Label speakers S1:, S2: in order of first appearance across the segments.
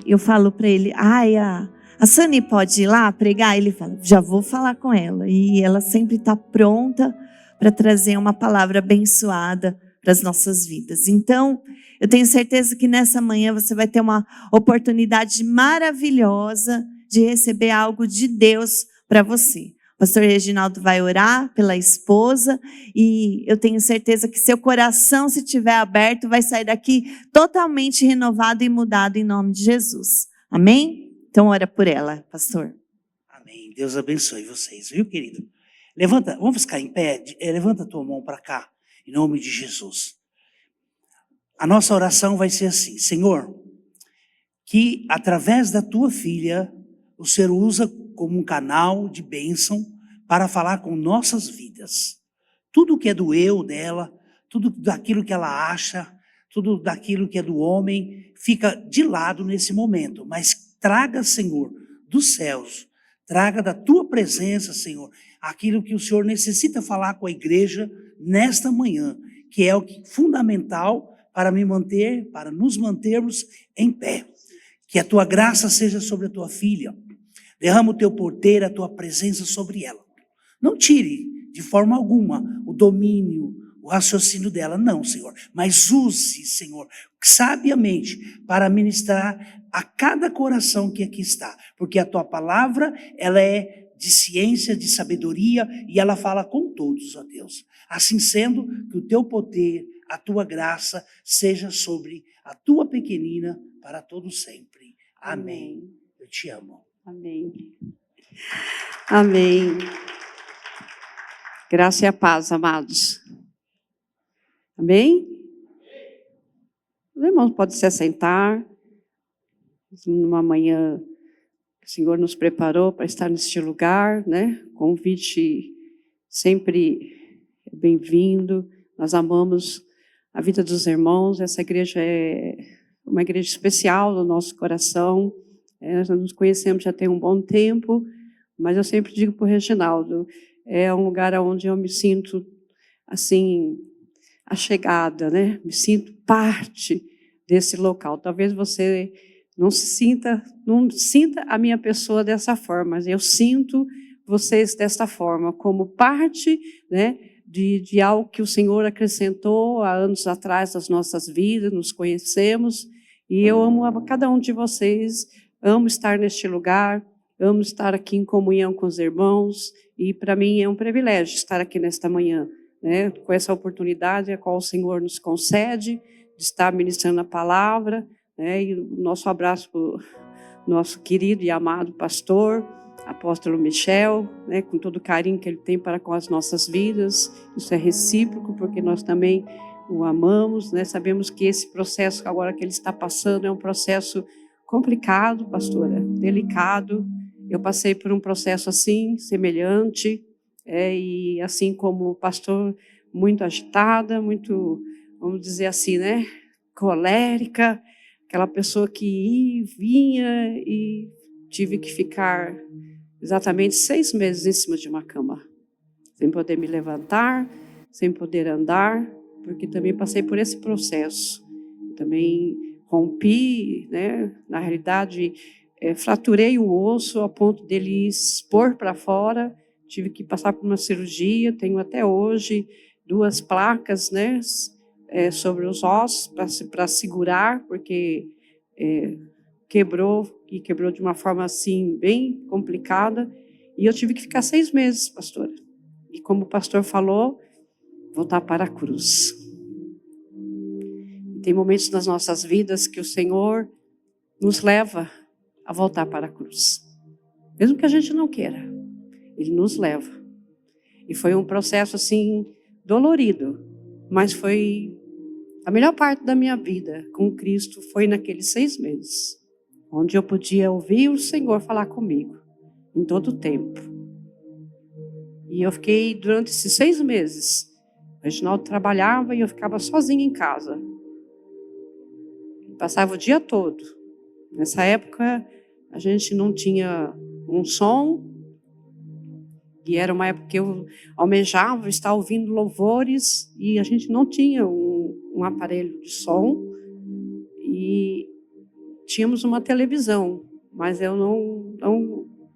S1: eu falo para ele, a Sani pode ir lá pregar? Ele fala, já vou falar com ela. E ela sempre está pronta para trazer uma palavra abençoada para as nossas vidas. Então, eu tenho certeza que nessa manhã você vai ter uma oportunidade maravilhosa de receber algo de Deus para você. O pastor Reginaldo vai orar pela esposa e eu tenho certeza que seu coração, se estiver aberto, vai sair daqui totalmente renovado e mudado em nome de Jesus. Amém? Então, ora por ela, pastor.
S2: Amém. Deus abençoe vocês, viu, querido? Levanta, vamos ficar em pé. Levanta a tua mão para cá, em nome de Jesus. A nossa oração vai ser assim: Senhor, que através da tua filha, o Senhor usa como um canal de bênção para falar com nossas vidas. Tudo que é do eu dela, tudo daquilo que ela acha, tudo daquilo que é do homem, fica de lado nesse momento. Mas traga, Senhor, dos céus, traga da tua presença, Senhor, aquilo que o Senhor necessita falar com a igreja nesta manhã, que é o fundamental para nos mantermos em pé. Que a tua graça seja sobre a tua filha. Derrama o teu poder, a tua presença sobre ela. Não tire de forma alguma o domínio, o raciocínio dela, não, Senhor. Mas use, Senhor, sabiamente para ministrar a cada coração que aqui está. Porque a tua palavra, ela é de ciência, de sabedoria, e ela fala com todos, ó Deus. Assim sendo, que o teu poder, a tua graça, seja sobre a tua pequenina para todo sempre. Amém. Eu te amo.
S3: Amém. Amém. Graça e a paz, amados. Amém? Os irmãos podem se assentar. Numa manhã que o Senhor nos preparou para estar neste lugar, né? Convite sempre bem-vindo. Nós amamos a vida dos irmãos. Essa igreja é uma igreja especial no nosso coração. Nós nos conhecemos já tem um bom tempo, mas eu sempre digo para o Reginaldo, é um lugar onde eu me sinto, assim, achegada, né? Me sinto parte desse local. Talvez você não sinta a minha pessoa dessa forma, mas eu sinto vocês dessa forma, como parte, né, de algo que o Senhor acrescentou há anos atrás das nossas vidas, nos conhecemos, e eu amo a cada um de vocês. Amo estar neste lugar, amo estar aqui em comunhão com os irmãos, e para mim é um privilégio estar aqui nesta manhã, né, com essa oportunidade a qual o Senhor nos concede, de estar ministrando a palavra, né, e o nosso abraço para o nosso querido e amado pastor, apóstolo Michel, né, com todo o carinho que ele tem para com as nossas vidas. Isso é recíproco, porque nós também o amamos, né, sabemos que esse processo agora que ele está passando é um processo complicado, pastora, delicado. Eu passei por um processo assim, semelhante, e assim como o pastor, muito agitada, muito, vamos dizer assim, né, colérica, aquela pessoa que ia e vinha, e tive que ficar exatamente 6 meses em cima de uma cama, sem poder me levantar, sem poder andar, porque também passei por esse processo. Também rompi, né? Na realidade, fraturei o osso a ponto dele expor para fora. Tive que passar por uma cirurgia. Tenho até hoje 2 placas, né, sobre os ossos para segurar, porque quebrou de uma forma assim bem complicada. E eu tive que ficar 6 meses, pastora. E como o pastor falou, voltar para a cruz. Tem momentos nas nossas vidas que o Senhor nos leva a voltar para a cruz. Mesmo que a gente não queira, Ele nos leva. E foi um processo assim, dolorido, mas foi a melhor parte da minha vida com Cristo, foi naqueles 6 meses, onde eu podia ouvir o Senhor falar comigo, em todo o tempo. E eu fiquei durante esses 6 meses, o Reginaldo trabalhava e eu ficava sozinha em casa. Passava o dia todo. Nessa época, a gente não tinha um som, e era uma época que eu almejava estar ouvindo louvores, e a gente não tinha um aparelho de som, e tínhamos uma televisão, mas eu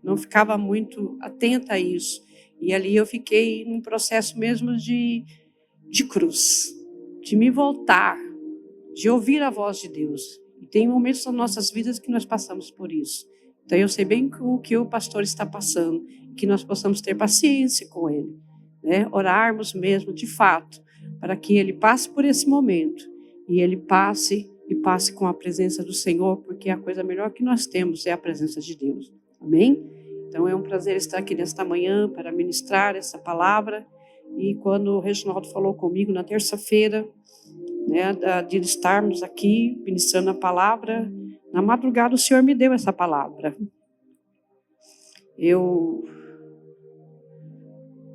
S3: não ficava muito atenta a isso. E ali eu fiquei num processo mesmo de cruz, de me voltar, de ouvir a voz de Deus. E tem momentos nas nossas vidas que nós passamos por isso. Então eu sei bem o que o pastor está passando, que nós possamos ter paciência com ele, né? Orarmos mesmo de fato, para que ele passe por esse momento e ele passe com a presença do Senhor, porque a coisa melhor que nós temos é a presença de Deus. Amém? Então é um prazer estar aqui nesta manhã para ministrar essa palavra. E quando o Reginaldo falou comigo na terça-feira, né, de estarmos aqui ministrando a palavra, na madrugada o Senhor me deu essa palavra. Eu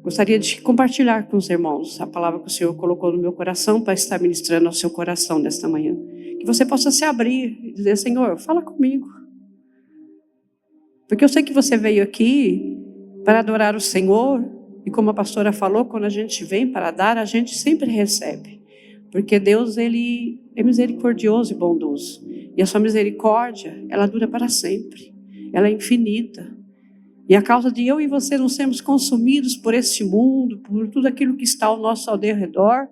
S3: gostaria de compartilhar com os irmãos a palavra que o Senhor colocou no meu coração para estar ministrando ao seu coração nesta manhã. Que você possa se abrir e dizer: Senhor, fala comigo. Porque eu sei que você veio aqui para adorar o Senhor, e como a pastora falou, quando a gente vem para dar, a gente sempre recebe. Porque Deus, Ele é misericordioso e bondoso. E a sua misericórdia, ela dura para sempre. Ela é infinita. E a causa de eu e você não sermos consumidos por este mundo, por tudo aquilo que está ao nosso redor,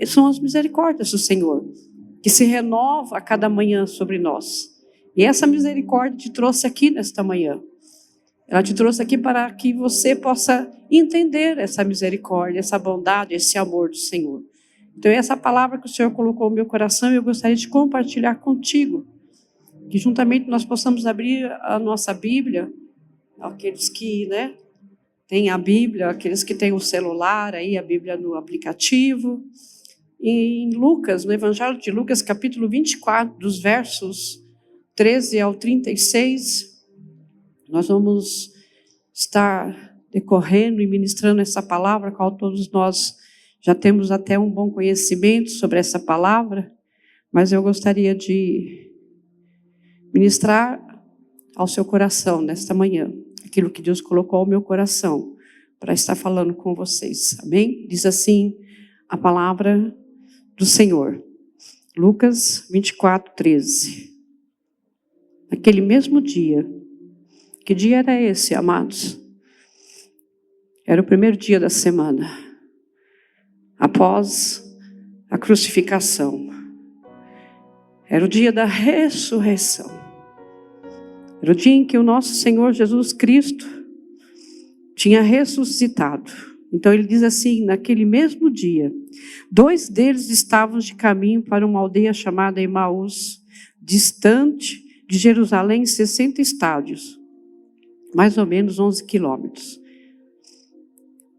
S3: são as misericórdias do Senhor, que se renova a cada manhã sobre nós. E essa misericórdia te trouxe aqui nesta manhã. Ela te trouxe aqui para que você possa entender essa misericórdia, essa bondade, esse amor do Senhor. Então essa palavra que o Senhor colocou no meu coração, eu gostaria de compartilhar contigo. Que juntamente nós possamos abrir a nossa Bíblia, aqueles que, né, têm a Bíblia, aqueles que têm o celular, aí a Bíblia no aplicativo. E em Lucas, no Evangelho de Lucas, capítulo 24, dos versos 13 ao 36, nós vamos estar decorrendo e ministrando essa palavra, a qual todos nós já temos até um bom conhecimento sobre essa palavra, mas eu gostaria de ministrar ao seu coração nesta manhã, aquilo que Deus colocou ao meu coração, para estar falando com vocês, amém? Diz assim a palavra do Senhor, Lucas 24, 13. Naquele mesmo dia, que dia era esse, amados? Era o primeiro dia da semana, após a crucificação. Era o dia da ressurreição. Era o dia em que o nosso Senhor Jesus Cristo tinha ressuscitado. Então ele diz assim: naquele mesmo dia, 2 deles estavam de caminho para uma aldeia chamada Emaús, distante de Jerusalém 60 estádios, mais ou menos 11 quilômetros.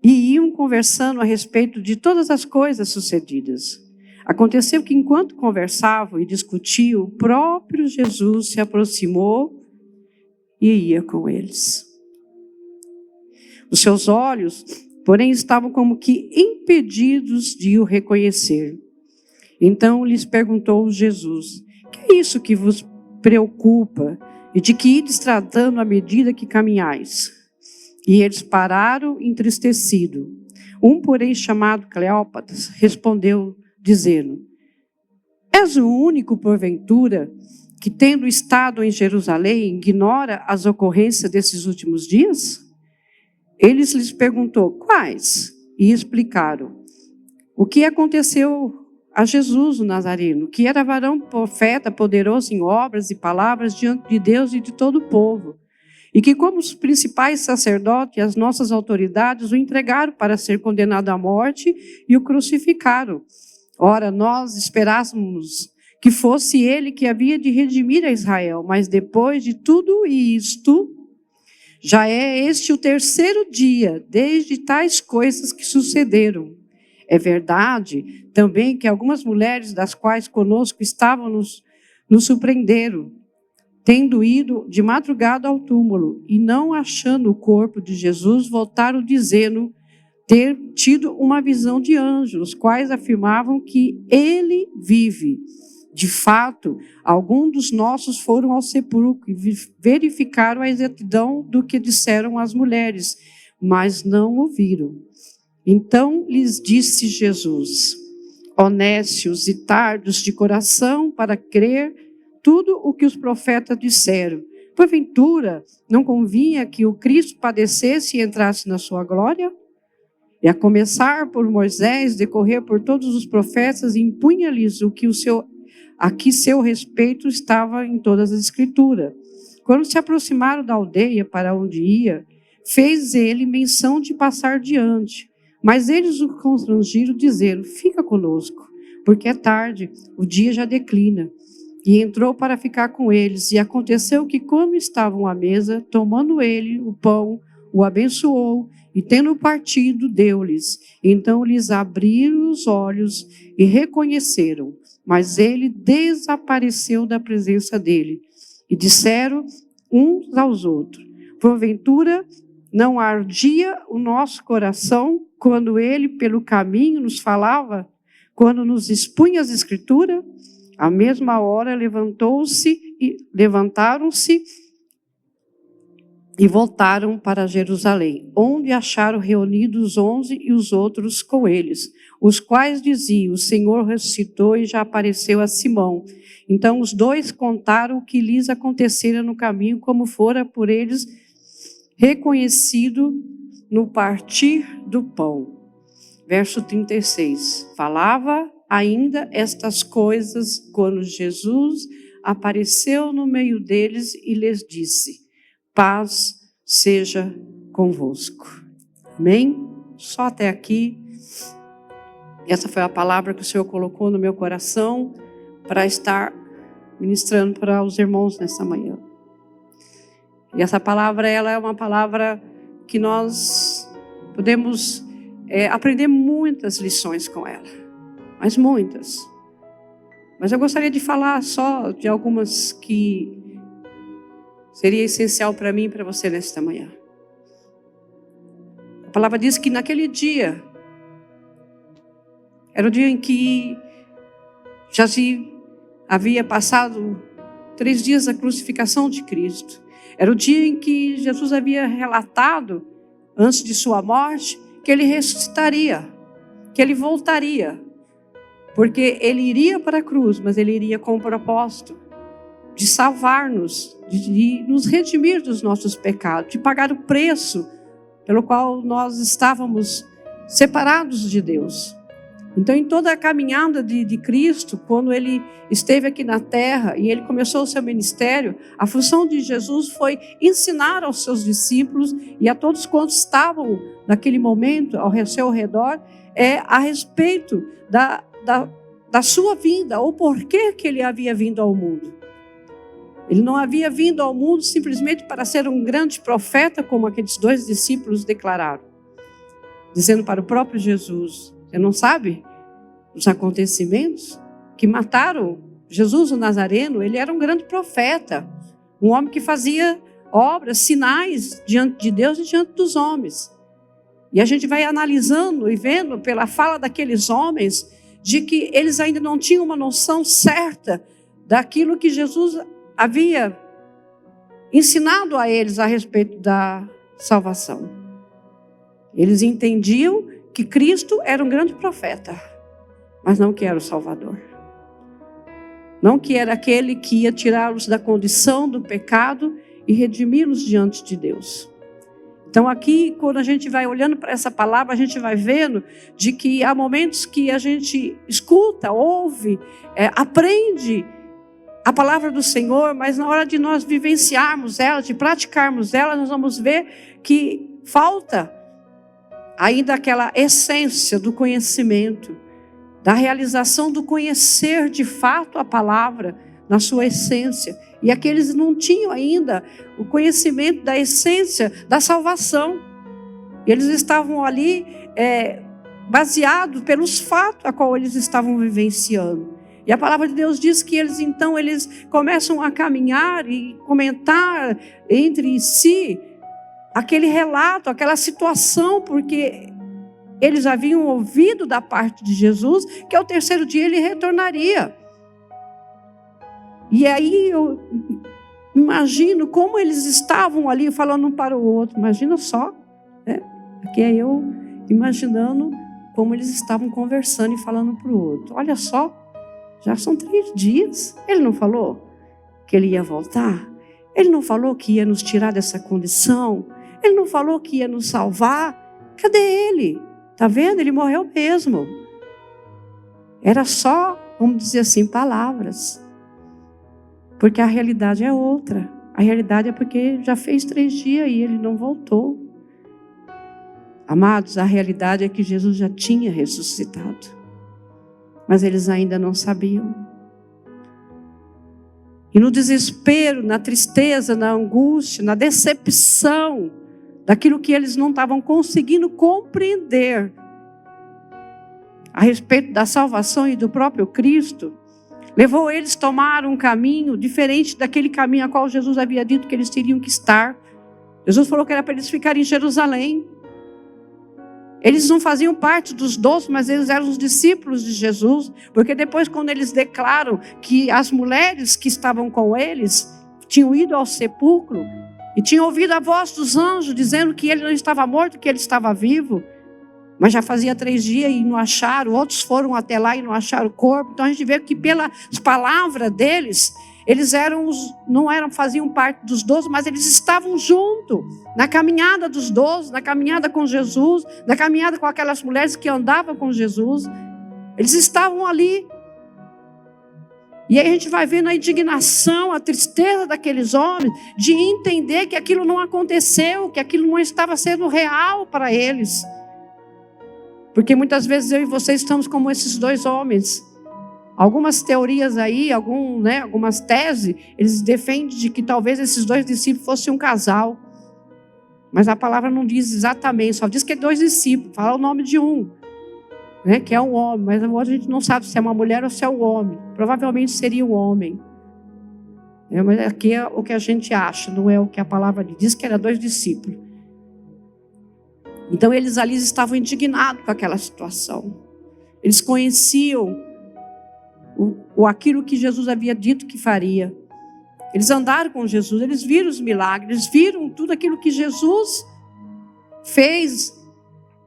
S3: E iam conversando a respeito de todas as coisas sucedidas. Aconteceu que enquanto conversavam e discutiam, o próprio Jesus se aproximou e ia com eles. Os seus olhos, porém, estavam como que impedidos de o reconhecer. Então lhes perguntou Jesus: que é isso que vos preocupa e de que ides tratando à medida que caminhais? E eles pararam entristecidos. Um, porém, chamado Cleópatas, respondeu, dizendo: és o único, porventura, que, tendo estado em Jerusalém, ignora as ocorrências desses últimos dias? Eles lhes perguntou: quais? E explicaram o que aconteceu a Jesus o Nazareno, que era varão profeta, poderoso em obras e palavras diante de Deus e de todo o povo, e que, como os principais sacerdotes e as nossas autoridades, o entregaram para ser condenado à morte e o crucificaram. Ora, nós esperávamos que fosse ele que havia de redimir a Israel, mas depois de tudo isto, já é este o 3º dia, desde tais coisas que sucederam. É verdade também que algumas mulheres das quais conosco estavam nos surpreenderam, tendo ido de madrugada ao túmulo e não achando o corpo de Jesus, voltaram dizendo ter tido uma visão de anjos, os quais afirmavam que ele vive. De fato, alguns dos nossos foram ao sepulcro e verificaram a exatidão do que disseram as mulheres, mas não ouviram. Então lhes disse Jesus: honestos e tardos de coração para crer tudo o que os profetas disseram. Porventura, não convinha que o Cristo padecesse e entrasse na sua glória? E a começar por Moisés, decorrer por todos os profetas, impunha-lhes o que a que seu respeito estava em todas as escrituras. Quando se aproximaram da aldeia para onde ia, fez ele menção de passar diante. Mas eles o constrangiram, dizendo: fica conosco, porque é tarde, o dia já declina. E entrou para ficar com eles. E aconteceu que, quando estavam à mesa, tomando ele o pão, o abençoou, e tendo partido, deu-lhes. Então lhes abriram os olhos e reconheceram. Mas ele desapareceu da presença dele. E disseram uns aos outros: porventura não ardia o nosso coração quando ele pelo caminho nos falava, quando nos expunha as escrituras? À mesma hora levantaram-se e voltaram para Jerusalém, onde acharam reunidos os 11 e os outros com eles, os quais diziam: o Senhor ressuscitou e já apareceu a Simão. Então os dois contaram o que lhes acontecera no caminho, como fora por eles reconhecido no partir do pão. Verso 36. Falava ainda estas coisas quando Jesus apareceu no meio deles e lhes disse: paz seja convosco. Amém? Só até aqui. Essa foi a palavra que o Senhor colocou no meu coração para estar ministrando para os irmãos nessa manhã. E essa palavra, ela é uma palavra que nós podemos aprender muitas lições com ela. Mas muitas. Mas eu gostaria de falar só de algumas que seria essencial para mim e para você nesta manhã. A palavra diz que naquele dia, era o dia em que já se havia passado 3 dias da crucificação de Cristo. Era o dia em que Jesus havia relatado, antes de sua morte, que ele ressuscitaria, que ele voltaria. Porque ele iria para a cruz, mas ele iria com o propósito de salvar-nos, de nos redimir dos nossos pecados, de pagar o preço pelo qual nós estávamos separados de Deus. Então, em toda a caminhada de Cristo, quando ele esteve aqui na terra e ele começou o seu ministério, a função de Jesus foi ensinar aos seus discípulos e a todos quantos estavam naquele momento ao seu redor, a respeito da sua vinda, ou porquê que ele havia vindo ao mundo. Ele não havia vindo ao mundo simplesmente para ser um grande profeta, como aqueles 2 discípulos declararam, dizendo para o próprio Jesus: você não sabe os acontecimentos que mataram Jesus o Nazareno? Ele era um grande profeta, um homem que fazia obras, sinais diante de Deus e diante dos homens. E a gente vai analisando e vendo pela fala daqueles homens de que eles ainda não tinham uma noção certa daquilo que Jesus havia ensinado a eles a respeito da salvação. Eles entendiam que Cristo era um grande profeta, mas não que era o Salvador. Não que era aquele que ia tirá-los da condição do pecado e redimi-los diante de Deus. Então aqui, quando a gente vai olhando para essa palavra, a gente vai vendo de que há momentos que a gente escuta, ouve, aprende a palavra do Senhor, mas na hora de nós vivenciarmos ela, de praticarmos ela, nós vamos ver que falta ainda aquela essência do conhecimento, da realização do conhecer de fato a palavra na sua essência. E aqueles não tinham ainda o conhecimento da essência da salvação. Eles estavam ali baseados pelos fatos a qual eles estavam vivenciando. E a palavra de Deus diz que eles começam a caminhar e comentar entre si aquele relato, aquela situação, porque eles haviam ouvido da parte de Jesus que ao 3º dia ele retornaria. E aí eu imagino como eles estavam ali falando um para o outro. Imagina só, né? Aqui é eu imaginando como eles estavam conversando e falando um para o outro. Olha só, já são 3 dias. Ele não falou que Ele ia voltar? Ele não falou que ia nos tirar dessa condição? Ele não falou que ia nos salvar? Cadê Ele? Está vendo? Ele morreu mesmo. Era só, vamos dizer assim, palavras. Porque a realidade é outra. A realidade é porque já fez 3 dias e Ele não voltou. Amados, a realidade é que Jesus já tinha ressuscitado. Mas eles ainda não sabiam. E no desespero, na tristeza, na angústia, na decepção, daquilo que eles não estavam conseguindo compreender a respeito da salvação e do próprio Cristo, levou eles a tomar um caminho diferente daquele caminho a qual Jesus havia dito que eles teriam que estar. Jesus falou que era para eles ficarem em Jerusalém. Eles não faziam parte dos 12, mas eles eram os discípulos de Jesus, porque depois, quando eles declaram que as mulheres que estavam com eles tinham ido ao sepulcro e tinham ouvido a voz dos anjos dizendo que ele não estava morto, que ele estava vivo, mas já fazia 3 dias e não acharam, outros foram até lá e não acharam o corpo. Então a gente vê que pelas palavras deles, eles faziam parte dos 12, mas eles estavam juntos, na caminhada dos 12, na caminhada com Jesus, na caminhada com aquelas mulheres que andavam com Jesus. Eles estavam ali. E aí a gente vai vendo a indignação, a tristeza daqueles homens, de entender que aquilo não aconteceu, que aquilo não estava sendo real para eles. Porque muitas vezes eu e você estamos como esses 2 homens. Algumas teorias aí, algumas teses, eles defendem de que talvez esses 2 discípulos fossem um casal. Mas a palavra não diz exatamente, só diz que é 2 discípulos, fala o nome de um, que é um homem, mas a gente não sabe se é uma mulher ou se é um homem. Provavelmente seria um homem. Mas aqui é o que a gente acha, não é o que a palavra diz que era 2 discípulos. Então eles ali estavam indignados com aquela situação. Eles conheciam aquilo que Jesus havia dito que faria. Eles andaram com Jesus, eles viram os milagres, eles viram tudo aquilo que Jesus fez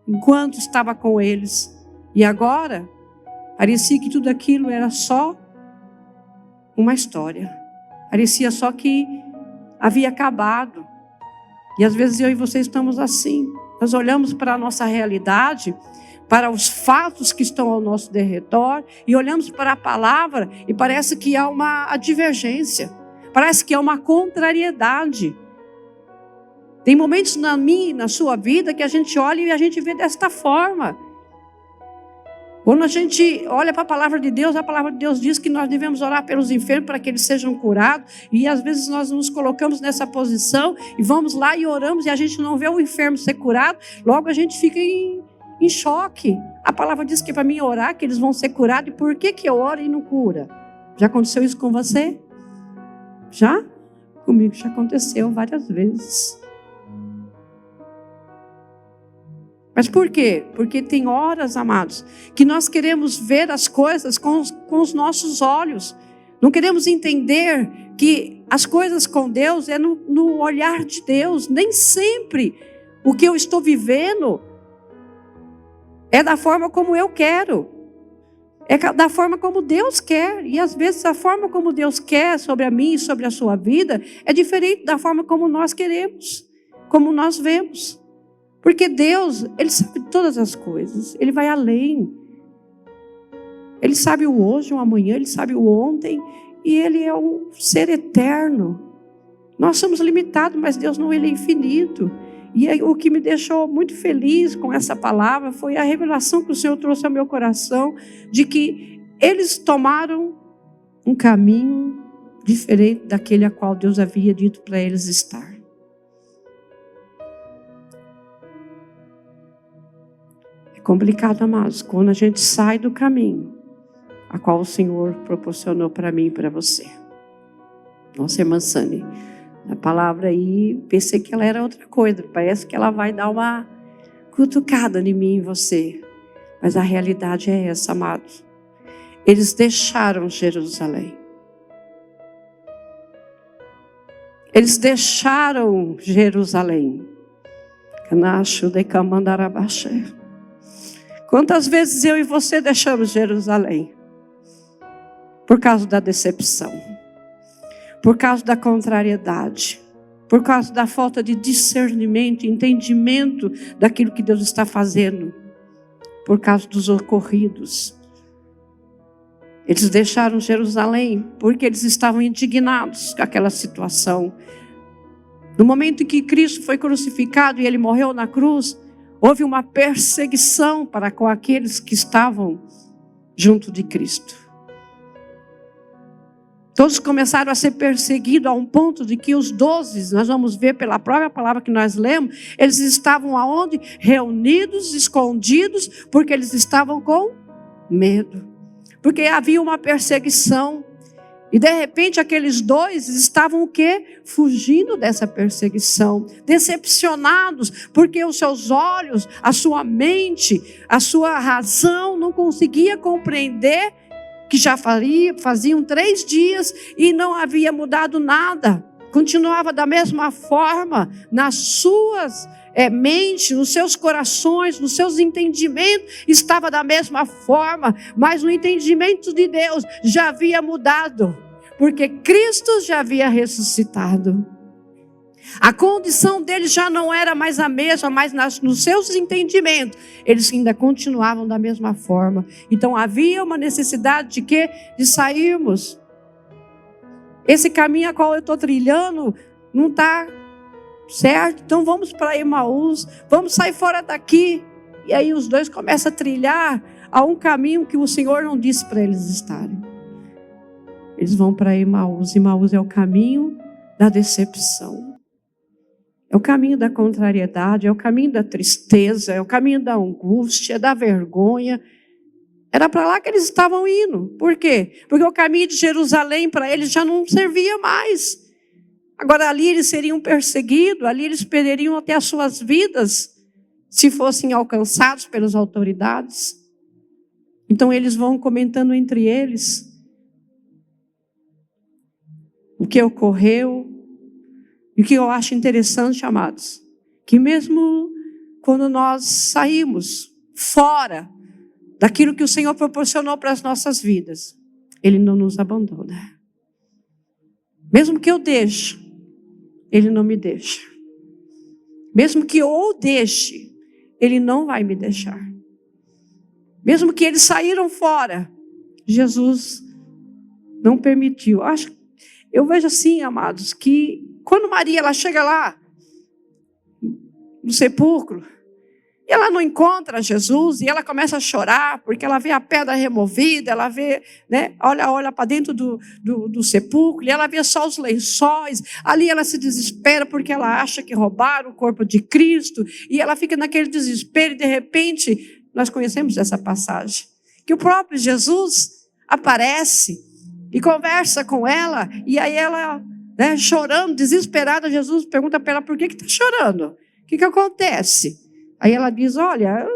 S3: enquanto estava com eles. E agora, parecia que tudo aquilo era só uma história. Parecia só que havia acabado. E às vezes eu e você estamos assim. Nós olhamos para a nossa realidade, para os fatos que estão ao nosso derredor, e olhamos para a palavra e parece que há uma divergência, parece que há uma contrariedade. Tem momentos na minha e na sua vida que a gente olha e a gente vê desta forma. Quando a gente olha para a palavra de Deus, a palavra de Deus diz que nós devemos orar pelos enfermos para que eles sejam curados. E às vezes nós nos colocamos nessa posição e vamos lá e oramos e a gente não vê o enfermo ser curado. Logo a gente fica em choque. A palavra diz que é para mim orar, que eles vão ser curados. E por que eu oro e não cura? Já aconteceu isso com você? Já? Comigo já aconteceu várias vezes. Mas por quê? Porque tem horas, amados, que nós queremos ver as coisas com os nossos olhos. Não queremos entender que as coisas com Deus é no olhar de Deus. Nem sempre o que eu estou vivendo é da forma como eu quero. É da forma como Deus quer. E às vezes a forma como Deus quer sobre a mim e sobre a sua vida é diferente da forma como nós queremos, como nós vemos. Porque Deus, Ele sabe todas as coisas. Ele vai além. Ele sabe o hoje, o amanhã, Ele sabe o ontem. E Ele é um ser eterno. Nós somos limitados, mas Deus não, Ele é infinito. E aí, o que me deixou muito feliz com essa palavra foi a revelação que o Senhor trouxe ao meu coração, de que eles tomaram um caminho diferente daquele a qual Deus havia dito para eles estar. Complicado, amados, quando a gente sai do caminho a qual o Senhor proporcionou para mim e para você. Nossa, irmã Sani, a palavra aí, pensei que ela era outra coisa, parece que ela vai dar uma cutucada em mim e você, mas a realidade é essa, amados. Eles deixaram Jerusalém. Eles deixaram Jerusalém. Canacho de Camandarabaxé. Quantas vezes eu e você deixamos Jerusalém? Por causa da decepção. por causa da contrariedade, por causa da falta de discernimento, entendimento daquilo que Deus está fazendo, por causa dos ocorridos. Eles deixaram Jerusalém porque eles estavam indignados com aquela situação. No momento em que Cristo foi crucificado e ele morreu na cruz, houve uma perseguição para com aqueles que estavam junto de Cristo. Todos começaram a ser perseguidos a um ponto de que os 12, nós vamos ver pela própria palavra que nós lemos, eles estavam aonde? Reunidos, escondidos, porque eles estavam com medo. Porque havia uma perseguição. E de repente aqueles 2 estavam o quê? Fugindo dessa perseguição. Decepcionados, porque os seus olhos, a sua mente, a sua razão não conseguia compreender que já faziam 3 dias e não havia mudado nada. Continuava da mesma forma nas suas mentes, nos seus corações, nos seus entendimentos, estava da mesma forma, mas no entendimento de Deus já havia mudado, porque Cristo já havia ressuscitado. A condição deles já não era mais a mesma, mas nos seus entendimentos, eles ainda continuavam da mesma forma. Então havia uma necessidade de quê? De sairmos. Esse caminho a qual eu estou trilhando não está certo, então vamos para Emaús, vamos sair fora daqui. E aí os 2 começam a trilhar a um caminho que o Senhor não disse para eles estarem. Eles vão para Emaús. Emaús é o caminho da decepção. É o caminho da contrariedade, é o caminho da tristeza, é o caminho da angústia, da vergonha. Era para lá que eles estavam indo. Por quê? Porque o caminho de Jerusalém para eles já não servia mais. Agora ali eles seriam perseguidos, ali eles perderiam até as suas vidas, se fossem alcançados pelas autoridades. Então eles vão comentando entre eles o que ocorreu. E o que eu acho interessante, amados, que mesmo quando nós saímos fora daquilo que o Senhor proporcionou para as nossas vidas, Ele não nos abandona. Mesmo que eu deixe, Ele não me deixa. Mesmo que eu o deixe, Ele não vai me deixar. Mesmo que eles saíram fora, Jesus não permitiu. Eu vejo assim, amados, que quando Maria ela chega lá no sepulcro, e ela não encontra Jesus, e ela começa a chorar, porque ela vê a pedra removida, ela vê, né, olha para dentro do sepulcro, e ela vê só os lençóis, ali ela se desespera, porque ela acha que roubaram o corpo de Cristo, e ela fica naquele desespero, e de repente, nós conhecemos essa passagem, que o próprio Jesus aparece, e conversa com ela, e aí ela, né, chorando, desesperada, Jesus pergunta para ela, por que está chorando? O que acontece? Aí ela diz, olha,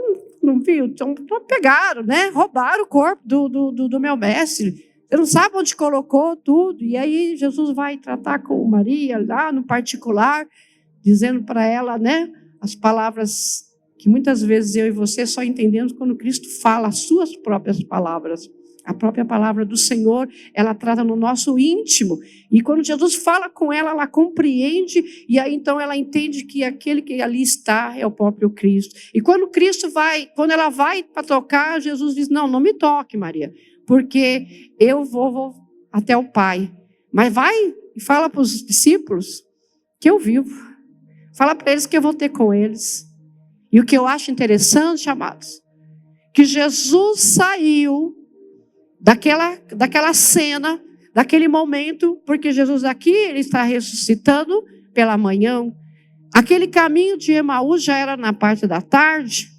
S3: não viu, então pegaram, né, roubaram o corpo do meu mestre, você não sabe onde colocou tudo. E aí Jesus vai tratar com Maria lá no particular, dizendo para ela, né, as palavras que muitas vezes eu e você só entendemos quando Cristo fala as suas próprias palavras. A própria palavra do Senhor, ela trata no nosso íntimo. E quando Jesus fala com ela, ela compreende. E aí então ela entende que aquele que ali está é o próprio Cristo. E quando quando ela vai para tocar, Jesus diz, não me toque, Maria. Porque eu vou até o Pai. Mas vai e fala para os discípulos que eu vivo. Fala para eles que eu vou ter com eles. E o que eu acho interessante, amados, que Jesus saiu daquela cena, daquele momento, porque Jesus aqui, ele está ressuscitando pela manhã. Aquele caminho de Emaús já era na parte da tarde,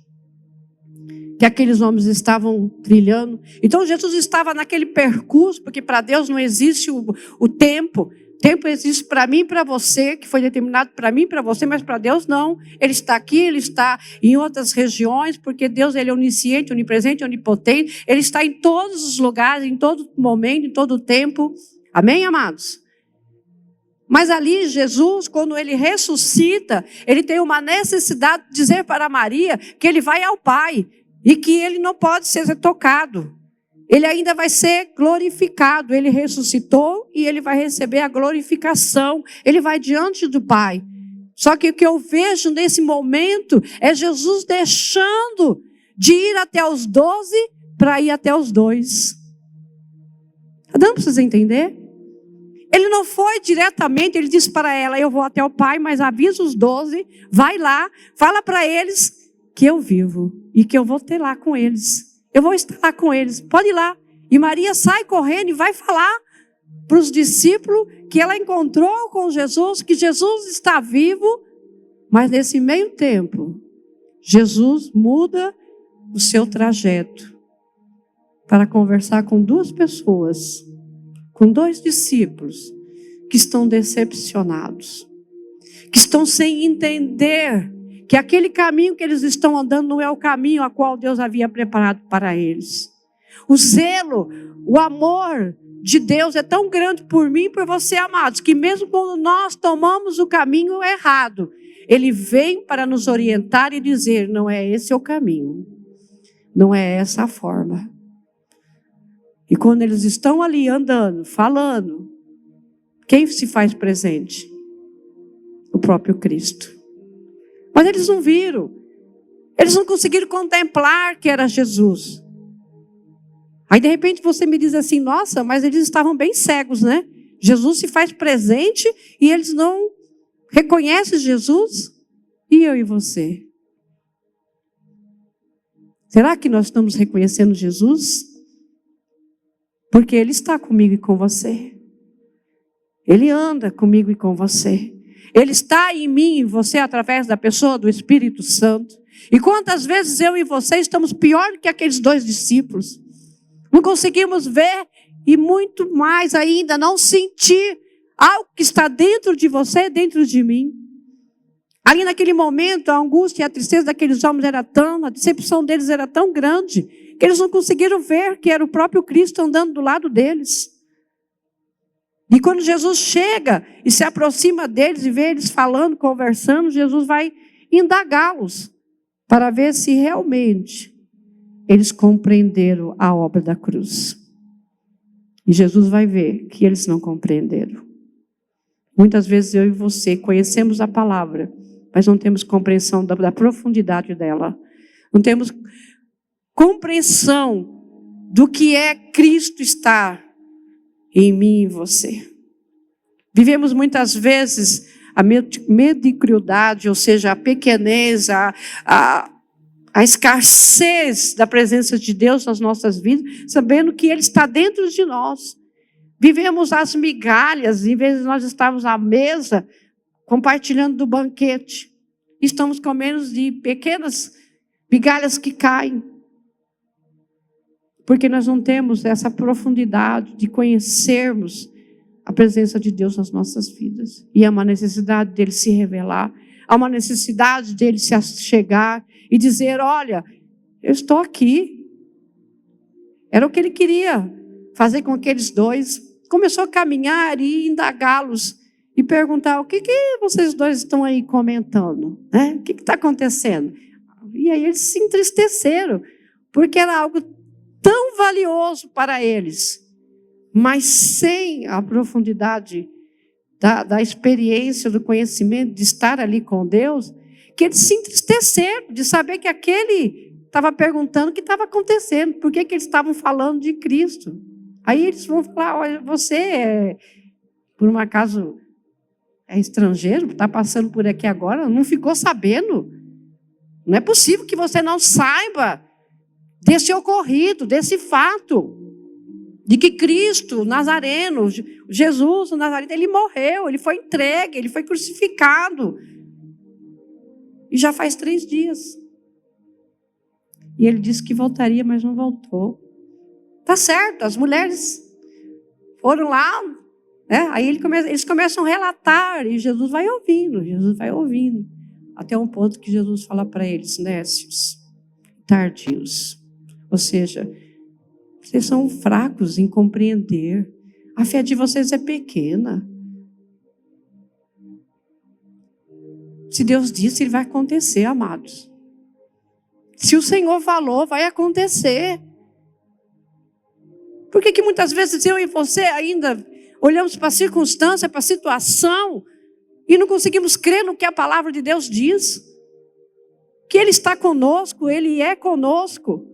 S3: que aqueles homens estavam trilhando. Então Jesus estava naquele percurso, porque para Deus não existe o tempo. O tempo existe para mim e para você, que foi determinado para mim e para você, mas para Deus não. Ele está aqui, Ele está em outras regiões, porque Deus ele é onisciente, onipresente, onipotente. Ele está em todos os lugares, em todo momento, em todo tempo. Amém, amados? Mas ali Jesus, quando Ele ressuscita, Ele tem uma necessidade de dizer para Maria que Ele vai ao Pai e que Ele não pode ser tocado. Ele ainda vai ser glorificado. Ele ressuscitou e ele vai receber a glorificação. Ele vai diante do Pai. Só que o que eu vejo nesse momento é Jesus deixando de ir até os 12 para ir até os 2. Está dando para vocês entender? Ele não foi diretamente, ele disse para ela, eu vou até o Pai, mas avisa os 12, vai lá, fala para eles que eu vivo e que eu vou ter lá com eles. Eu vou estar lá com eles, pode ir lá. E Maria sai correndo e vai falar para os discípulos que ela encontrou com Jesus, que Jesus está vivo, mas nesse meio tempo, Jesus muda o seu trajeto para conversar com 2 pessoas, com 2 discípulos que estão decepcionados, que estão sem entender que aquele caminho que eles estão andando não é o caminho a qual Deus havia preparado para eles. O zelo, o amor de Deus é tão grande por mim e por você, amados, que mesmo quando nós tomamos o caminho errado, Ele vem para nos orientar e dizer, não é esse o caminho, não é essa a forma. E quando eles estão ali andando, falando, quem se faz presente? O próprio Cristo. Mas eles não viram. Eles não conseguiram contemplar que era Jesus. Aí de repente você me diz assim, nossa, mas eles estavam bem cegos, né? Jesus se faz presente e eles não reconhecem Jesus? E eu e você? Será que nós estamos reconhecendo Jesus? Porque Ele está comigo e com você. Ele anda comigo e com você. Ele está em mim e você através da pessoa do Espírito Santo. E quantas vezes eu e você estamos pior que aqueles 2 discípulos. Não conseguimos ver e muito mais ainda não sentir algo que está dentro de você, dentro de mim. Ali naquele momento, a angústia e a tristeza daqueles homens era tão, a decepção deles era tão grande, que eles não conseguiram ver que era o próprio Cristo andando do lado deles. E quando Jesus chega e se aproxima deles e vê eles falando, conversando, Jesus vai indagá-los para ver se realmente eles compreenderam a obra da cruz. E Jesus vai ver que eles não compreenderam. Muitas vezes eu e você conhecemos a palavra, mas não temos compreensão da profundidade dela. Não temos compreensão do que é Cristo estar em mim e em você. Vivemos muitas vezes a mediocridade, ou seja, a pequenez, a escassez da presença de Deus nas nossas vidas, sabendo que Ele está dentro de nós. Vivemos as migalhas, em vez de nós estarmos à mesa, compartilhando do banquete. Estamos comendo de pequenas migalhas que caem. Porque nós não temos essa profundidade de conhecermos a presença de Deus nas nossas vidas. E há uma necessidade dele se revelar, há uma necessidade dele se chegar e dizer, olha, eu estou aqui. Era o que ele queria fazer com aqueles 2. Começou a caminhar e indagá-los e perguntar, o que vocês 2 estão aí comentando? Né? O que está acontecendo? E aí eles se entristeceram, porque era algo tão valioso para eles, mas sem a profundidade da experiência, do conhecimento, de estar ali com Deus, que eles se entristeceram de saber que aquele estava perguntando o que estava acontecendo, por que eles estavam falando de Cristo. Aí eles vão falar, olha, você, por um acaso, é estrangeiro, está passando por aqui agora, não ficou sabendo? Não é possível que você não saiba desse ocorrido, desse fato, de que Cristo, Nazareno, Jesus, o Nazareno, ele morreu, ele foi entregue, ele foi crucificado. E já faz 3 dias. E ele disse que voltaria, mas não voltou. Tá certo, as mulheres foram lá, né? Aí eles começam a relatar, e Jesus vai ouvindo, até um ponto que Jesus fala para eles, nécios, tardios. Ou seja, vocês são fracos em compreender. A fé de vocês é pequena. Se Deus disse, ele vai acontecer, amados. Se o Senhor falou, vai acontecer. que que muitas vezes eu e você ainda olhamos para a circunstância, para a situação, e não conseguimos crer no que a palavra de Deus diz? Que Ele está conosco, Ele é conosco.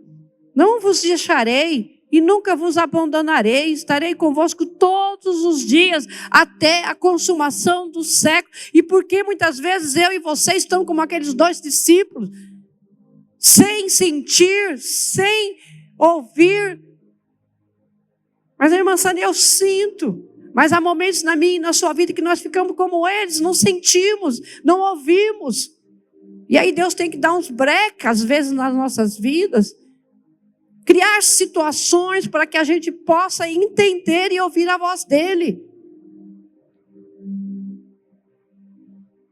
S3: Não vos deixarei e nunca vos abandonarei, estarei convosco todos os dias, até a consumação do século. E por que muitas vezes eu e você estão como aqueles 2 discípulos, sem sentir, sem ouvir? Mas a irmã Sânia, eu sinto. Mas há momentos na minha e na sua vida que nós ficamos como eles, não sentimos, não ouvimos. E aí Deus tem que dar uns breques, às vezes, nas nossas vidas. Criar situações para que a gente possa entender e ouvir a voz dEle.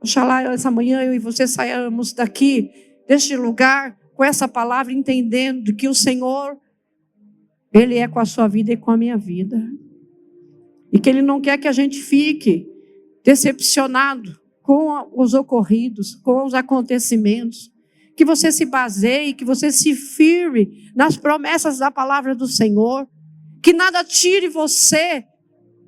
S3: Oxalá essa manhã eu e você saímos daqui, deste lugar, com essa palavra, entendendo que o Senhor, Ele é com a sua vida e com a minha vida. E que Ele não quer que a gente fique decepcionado com os ocorridos, com os acontecimentos. Que você se baseie, que você se firme nas promessas da palavra do Senhor. Que nada tire você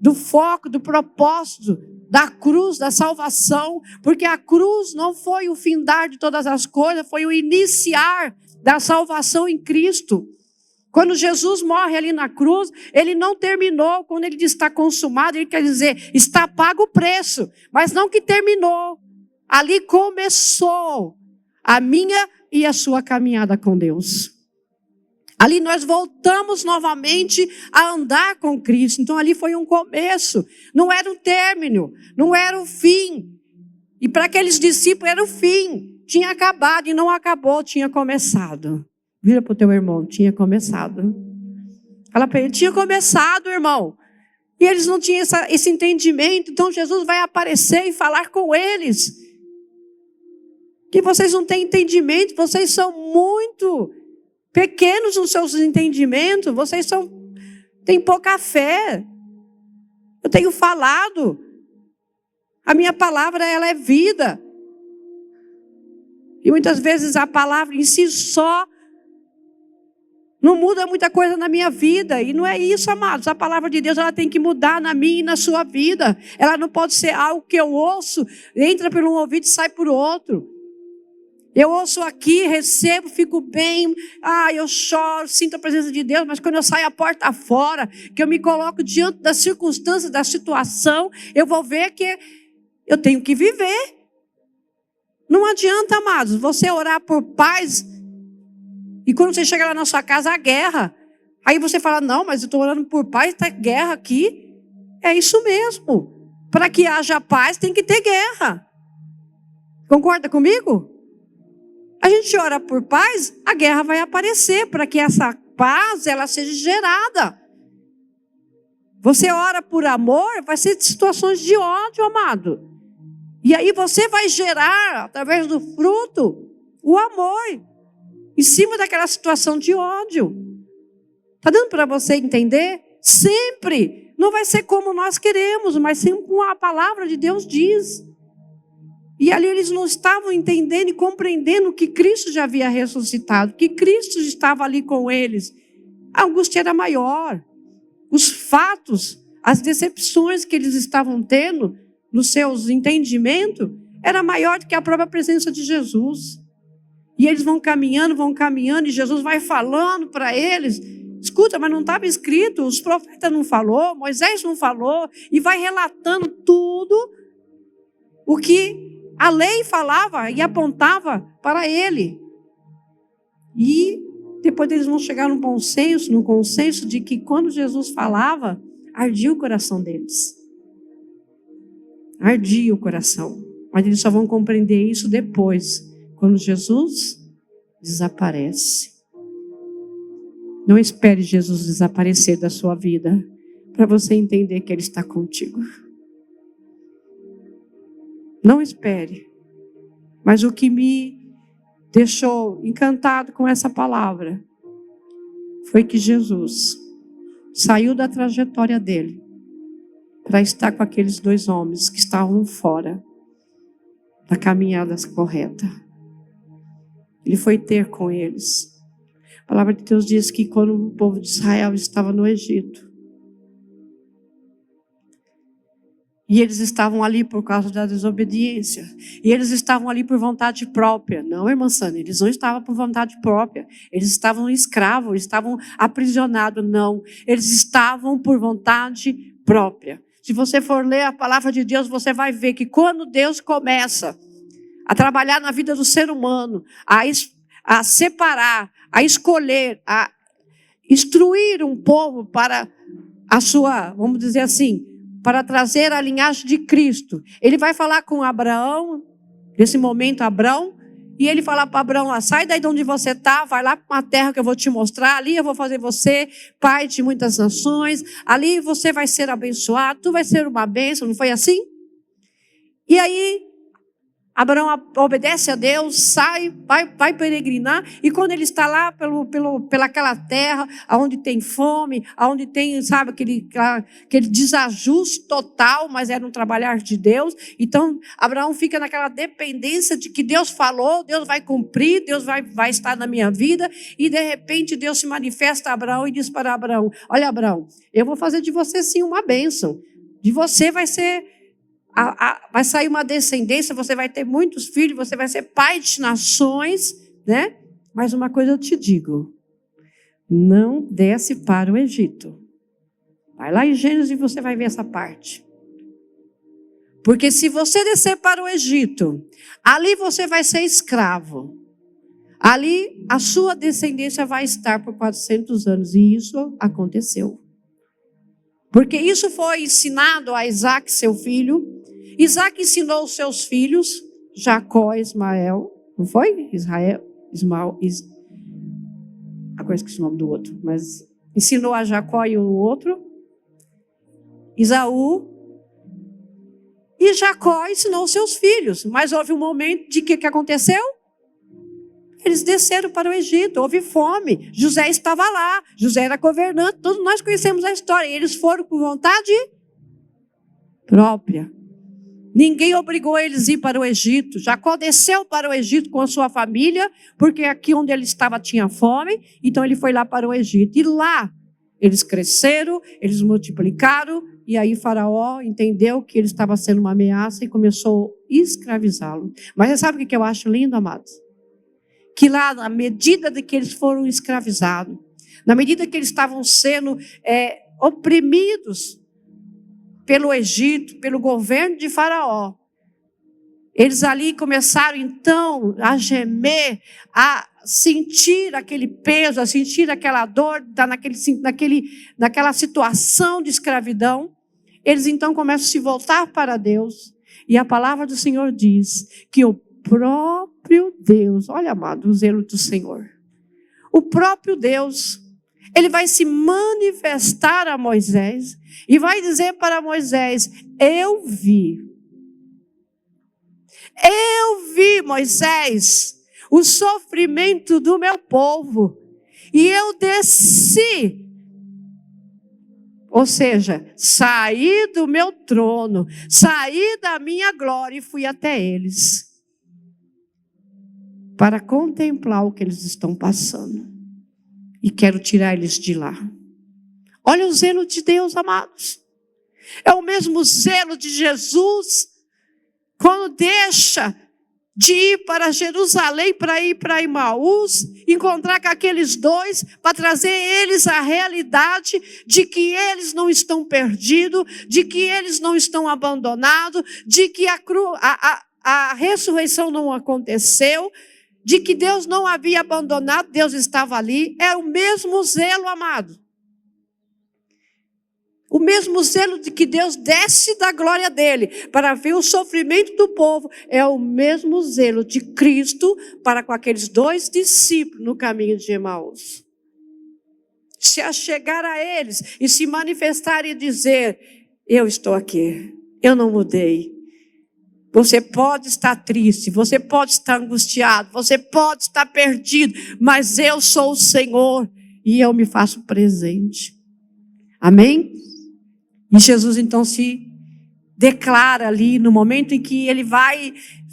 S3: do foco, do propósito, da cruz, da salvação. Porque a cruz não foi o findar de todas as coisas, foi o iniciar da salvação em Cristo. Quando Jesus morre ali na cruz, Ele não terminou. Quando Ele diz está consumado, Ele quer dizer, está pago o preço. Mas não que terminou. Ali começou a minha e a sua caminhada com Deus. Ali nós voltamos novamente a andar com Cristo. Então ali foi um começo. Não era um término, não era o fim. E para aqueles discípulos era o fim. Tinha acabado e não acabou, tinha começado. Vira para o teu irmão, tinha começado. Fala para ele, tinha começado, irmão. E eles não tinham esse entendimento. Então Jesus vai aparecer e falar com eles. Que vocês não têm entendimento, vocês são muito pequenos nos seus entendimentos, vocês têm pouca fé. Eu tenho falado. A minha palavra, ela é vida. E muitas vezes a palavra em si só não muda muita coisa na minha vida. E não é isso, amados. A palavra de Deus, ela tem que mudar na minha e na sua vida. Ela não pode ser algo que eu ouço, entra por um ouvido e sai por outro. Eu ouço aqui, recebo, fico bem, eu choro, sinto a presença de Deus, mas quando eu saio a porta fora, que eu me coloco diante das circunstâncias, da situação, eu vou ver que eu tenho que viver. Não adianta, amados, você orar por paz, e quando você chega lá na sua casa, há guerra. Aí você fala, não, mas eu estou orando por paz, está guerra aqui. É isso mesmo. Para que haja paz, tem que ter guerra. Concorda comigo? A gente ora por paz, a guerra vai aparecer para que essa paz ela seja gerada. Você ora por amor, vai ser de situações de ódio, amado. E aí você vai gerar, através do fruto, o amor em cima daquela situação de ódio. Está dando para você entender? Sempre. Não vai ser como nós queremos, mas sempre como a palavra de Deus diz. E ali eles não estavam entendendo e compreendendo que Cristo já havia ressuscitado, que Cristo estava ali com eles. A angústia era maior. Os fatos, as decepções que eles estavam tendo nos seus entendimentos, era maior do que a própria presença de Jesus. E eles vão caminhando, e Jesus vai falando para eles. Escuta, mas não estava escrito, os profetas não falou, Moisés não falou, e vai relatando tudo o que a lei falava e apontava para ele. E depois eles vão chegar no consenso de que quando Jesus falava, ardia o coração deles. Ardia o coração. Mas eles só vão compreender isso depois, quando Jesus desaparece. Não espere Jesus desaparecer da sua vida para você entender que Ele está contigo. Não espere. Mas o que me deixou encantado com essa palavra foi que Jesus saiu da trajetória dele para estar com aqueles 2 homens que estavam fora da caminhada correta. Ele foi ter com eles. A palavra de Deus diz que quando o povo de Israel estava no Egito, e eles estavam ali por causa da desobediência, e eles estavam ali por vontade própria. Não, irmã Sânia, eles não estavam por vontade própria, eles estavam escravos, eles estavam aprisionados. Não, eles estavam por vontade própria. Se você for ler a palavra de Deus, você vai ver que quando Deus começa a trabalhar na vida do ser humano, a separar, a escolher, a instruir um povo para a sua, vamos dizer assim, para trazer a linhagem de Cristo. Ele vai falar com Abraão, nesse momento Abraão, e ele fala para Abraão, sai daí de onde você está, vai lá para uma terra que eu vou te mostrar, ali eu vou fazer você pai de muitas nações, ali você vai ser abençoado, tu vai ser uma bênção, não foi assim? E aí, Abraão obedece a Deus, sai, vai peregrinar, e quando ele está lá pelaquela terra, onde tem fome, onde tem, sabe, aquele desajuste total, mas era um trabalhar de Deus. Então, Abraão fica naquela dependência de que Deus falou, Deus vai cumprir, Deus vai estar na minha vida, e de repente Deus se manifesta a Abraão e diz para Abraão, olha Abraão, eu vou fazer de você sim uma bênção, de você vai sair uma descendência, você vai ter muitos filhos, você vai ser pai de nações, né? Mas uma coisa eu te digo, não desce para o Egito. Vai lá em Gênesis e você vai ver essa parte. Porque se você descer para o Egito, ali você vai ser escravo. Ali a sua descendência vai estar por 400 anos. E isso aconteceu. Porque isso foi ensinado a Isaac, seu filho. Isaac ensinou os seus filhos, Jacó e Ismael. Não foi? Agora esqueci o nome do outro. Mas ensinou a Jacó e o outro. Esaú. E Jacó ensinou os seus filhos. Mas houve um momento de que aconteceu? Eles desceram para o Egito, houve fome. José estava lá, José era governante, todos nós conhecemos a história. E eles foram por vontade própria. Ninguém obrigou eles a ir para o Egito. Jacó desceu para o Egito com a sua família, porque aqui onde ele estava tinha fome, então ele foi lá para o Egito. E lá eles cresceram, eles multiplicaram, e aí Faraó entendeu que ele estava sendo uma ameaça e começou a escravizá-lo. Mas você sabe o que eu acho lindo, amados? Que lá, na medida de que eles foram escravizados, na medida que eles estavam sendo oprimidos pelo Egito, pelo governo de Faraó, eles ali começaram então a gemer, a sentir aquele peso, a sentir aquela dor, naquela situação de escravidão. Eles então começam a se voltar para Deus, e a palavra do Senhor diz que o próprio Deus, olha amado, o zelo do Senhor, o próprio Deus, ele vai se manifestar a Moisés e vai dizer para Moisés, eu vi, Moisés, o sofrimento do meu povo, e eu desci, ou seja, saí do meu trono, saí da minha glória e fui até eles, para contemplar o que eles estão passando. E quero tirar eles de lá. Olha o zelo de Deus, amados. É o mesmo zelo de Jesus, quando deixa de ir para Jerusalém, para ir para Emaús, encontrar com aqueles dois, para trazer eles a realidade de que eles não estão perdidos, de que eles não estão abandonados, de que a ressurreição não aconteceu, de que Deus não havia abandonado, Deus estava ali. É o mesmo zelo, amado. O mesmo zelo de que Deus desce da glória dele para ver o sofrimento do povo, é o mesmo zelo de Cristo para com aqueles dois discípulos no caminho de Emaús. Se achegar a eles e se manifestar e dizer, eu estou aqui, eu não mudei. Você pode estar triste, você pode estar angustiado, você pode estar perdido, mas eu sou o Senhor e eu me faço presente. Amém? E Jesus então se declara ali, no momento em que ele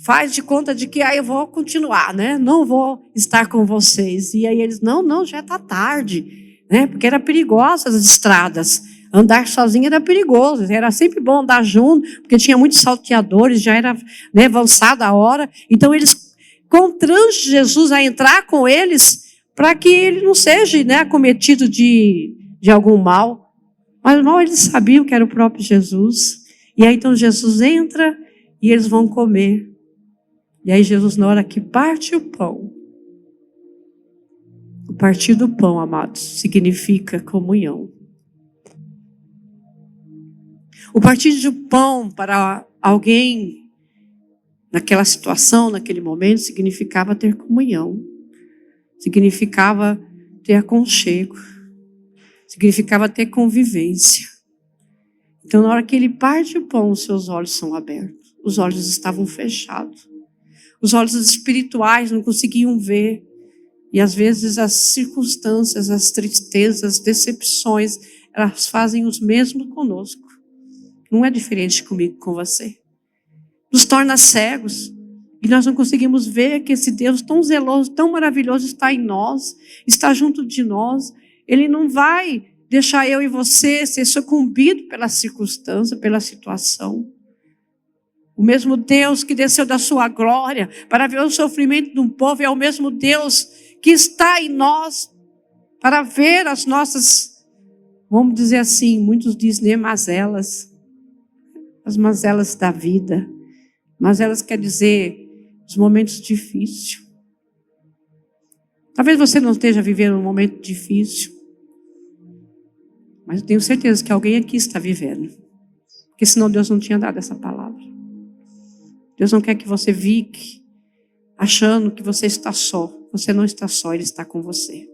S3: faz de conta de que eu vou continuar, né? Não vou estar com vocês. E aí eles, não, já está tarde, né? Porque era perigosa as estradas. Andar sozinho era perigoso, era sempre bom andar junto, porque tinha muitos salteadores, já era, né, avançada a hora. Então eles constrangem Jesus a entrar com eles para que ele não seja, né, acometido de algum mal. Mas mal eles sabiam que era o próprio Jesus. E aí então Jesus entra e eles vão comer. E aí Jesus, na hora que parte o pão, o partir do pão, amados, significa comunhão. O partir do pão para alguém naquela situação, naquele momento, significava ter comunhão, significava ter aconchego, significava ter convivência. Então, na hora que ele parte o pão, os seus olhos são abertos. Os olhos estavam fechados. Os olhos espirituais não conseguiam ver. E às vezes as circunstâncias, as tristezas, as decepções, elas fazem os mesmos conosco. Não é diferente comigo, com você. Nos torna cegos. E nós não conseguimos ver que esse Deus tão zeloso, tão maravilhoso está em nós, está junto de nós. Ele não vai deixar eu e você ser sucumbido pela circunstância, pela situação. O mesmo Deus que desceu da sua glória para ver o sofrimento de um povo é o mesmo Deus que está em nós para ver as nossas, vamos dizer assim, muitos dizem, né, mazelas. As mazelas da vida. Mazelas quer dizer os momentos difíceis. Talvez você não esteja vivendo um momento difícil, mas eu tenho certeza que alguém aqui está vivendo. Porque senão Deus não tinha dado essa palavra. Deus não quer que você fique achando que você está só. Você não está só, Ele está com você.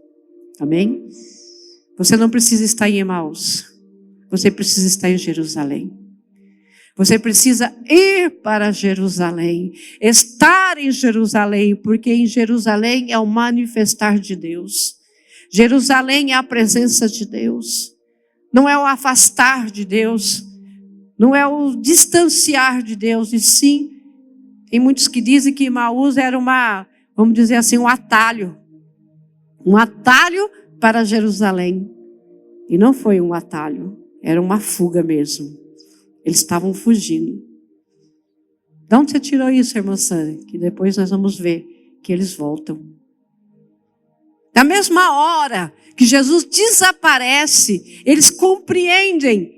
S3: Amém? Você não precisa estar em Emaús. Você precisa estar em Jerusalém. Você precisa ir para Jerusalém, estar em Jerusalém, porque em Jerusalém é o manifestar de Deus. Jerusalém é a presença de Deus. Não é o afastar de Deus, não é o distanciar de Deus, e sim, tem muitos que dizem que Emaús era vamos dizer assim, um atalho para Jerusalém. E não foi um atalho, era uma fuga mesmo. Eles estavam fugindo. De onde você tirou isso, irmã Sânia? Que depois nós vamos ver que eles voltam. Na mesma hora que Jesus desaparece, eles compreendem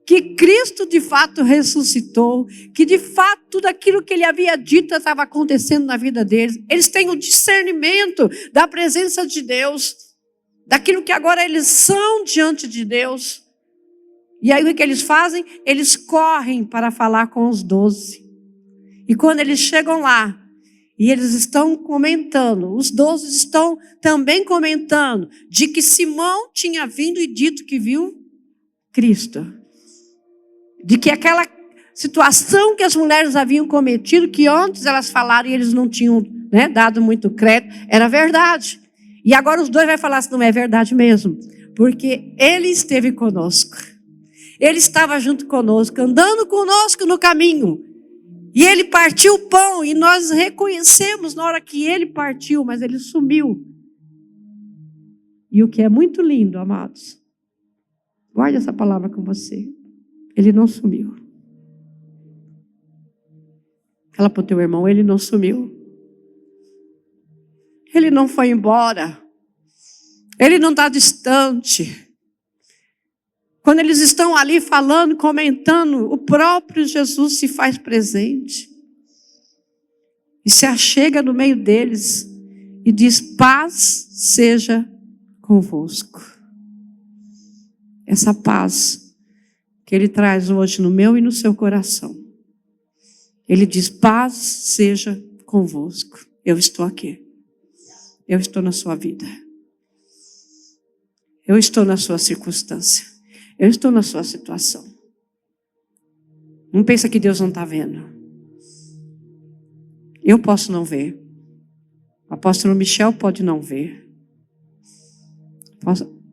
S3: que Cristo de fato ressuscitou, que de fato tudo aquilo que ele havia dito estava acontecendo na vida deles. Eles têm o discernimento da presença de Deus, daquilo que agora eles são diante de Deus. E aí o que eles fazem? Eles correm para falar com os 12. E quando eles chegam lá, e eles estão comentando, os 12 estão também comentando, de que Simão tinha vindo e dito que viu Cristo. De que aquela situação que as mulheres haviam cometido, que antes elas falaram e eles não tinham, né, dado muito crédito, era verdade. E agora os dois vão falar se não é verdade mesmo. Porque ele esteve conosco. Ele estava junto conosco, andando conosco no caminho. E ele partiu o pão e nós reconhecemos na hora que ele partiu, mas ele sumiu. E o que é muito lindo, amados, guarde essa palavra com você. Ele não sumiu. Fala para o teu irmão, ele não sumiu. Ele não foi embora. Ele não está distante. Quando eles estão ali falando, comentando, o próprio Jesus se faz presente. E se achega no meio deles e diz: paz seja convosco. Essa paz que Ele traz hoje no meu e no seu coração. Ele diz: paz seja convosco. Eu estou aqui. Eu estou na sua vida. Eu estou na sua circunstância. Eu estou na sua situação. Não pensa que Deus não está vendo. Eu posso não ver. O apóstolo Michel pode não ver.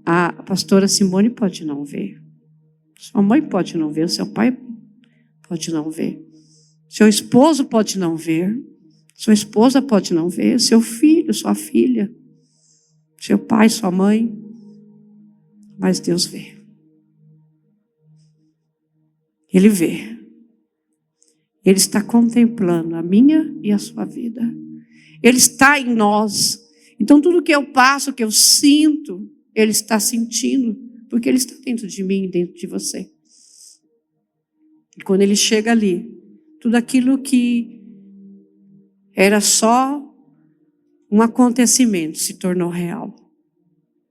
S3: A pastora Simone pode não ver. Sua mãe pode não ver. O seu pai pode não ver. Seu esposo pode não ver. Sua esposa pode não ver. Seu filho, sua filha. Seu pai, sua mãe. Mas Deus vê. Ele vê. Ele está contemplando a minha e a sua vida. Ele está em nós. Então tudo que eu passo, que eu sinto, Ele está sentindo. Porque Ele está dentro de mim e dentro de você. E quando Ele chega ali, tudo aquilo que era só um acontecimento se tornou real.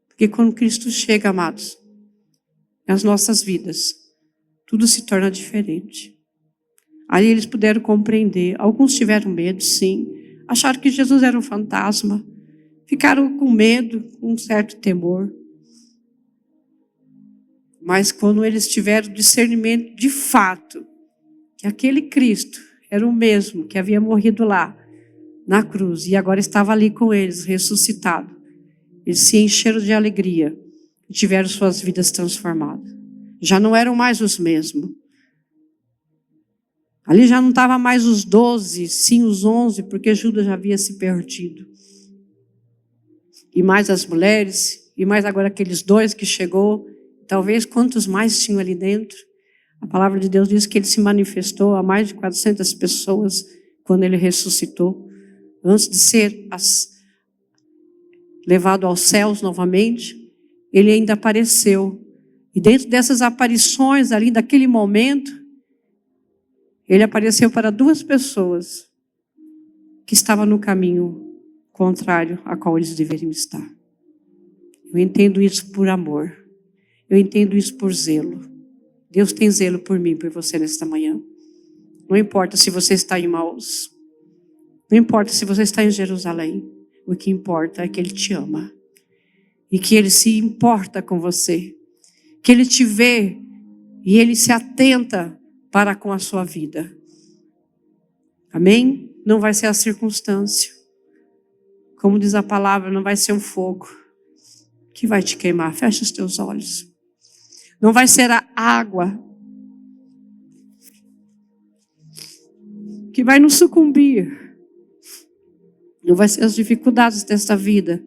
S3: Porque quando Cristo chega, amados, nas nossas vidas, tudo se torna diferente. Aí eles puderam compreender. Alguns tiveram medo, sim. Acharam que Jesus era um fantasma. Ficaram com medo, com um certo temor. Mas quando eles tiveram discernimento de fato, que aquele Cristo era o mesmo que havia morrido lá, na cruz, e agora estava ali com eles, ressuscitado, eles se encheram de alegria e tiveram suas vidas transformadas. Já não eram mais os mesmos. Ali já não estava mais os 12, sim os 11, porque Judas já havia se perdido. E mais as mulheres, e mais agora aqueles 2 que chegou, talvez quantos mais tinham ali dentro. A palavra de Deus diz que Ele se manifestou a mais de 400 pessoas quando Ele ressuscitou. Antes de ser levado aos céus novamente, Ele ainda apareceu. E dentro dessas aparições ali, daquele momento, Ele apareceu para 2 pessoas que estavam no caminho contrário a qual eles deveriam estar. Eu entendo isso por amor. Eu entendo isso por zelo. Deus tem zelo por mim, por você nesta manhã. Não importa se você está em Emaús. Não importa se você está em Jerusalém. O que importa é que Ele te ama. E que Ele se importa com você. Que Ele te vê e Ele se atenta para com a sua vida. Amém? Não vai ser a circunstância. Como diz a palavra, não vai ser um fogo que vai te queimar. Fecha os teus olhos. Não vai ser a água que vai nos sucumbir. Não vai ser as dificuldades desta vida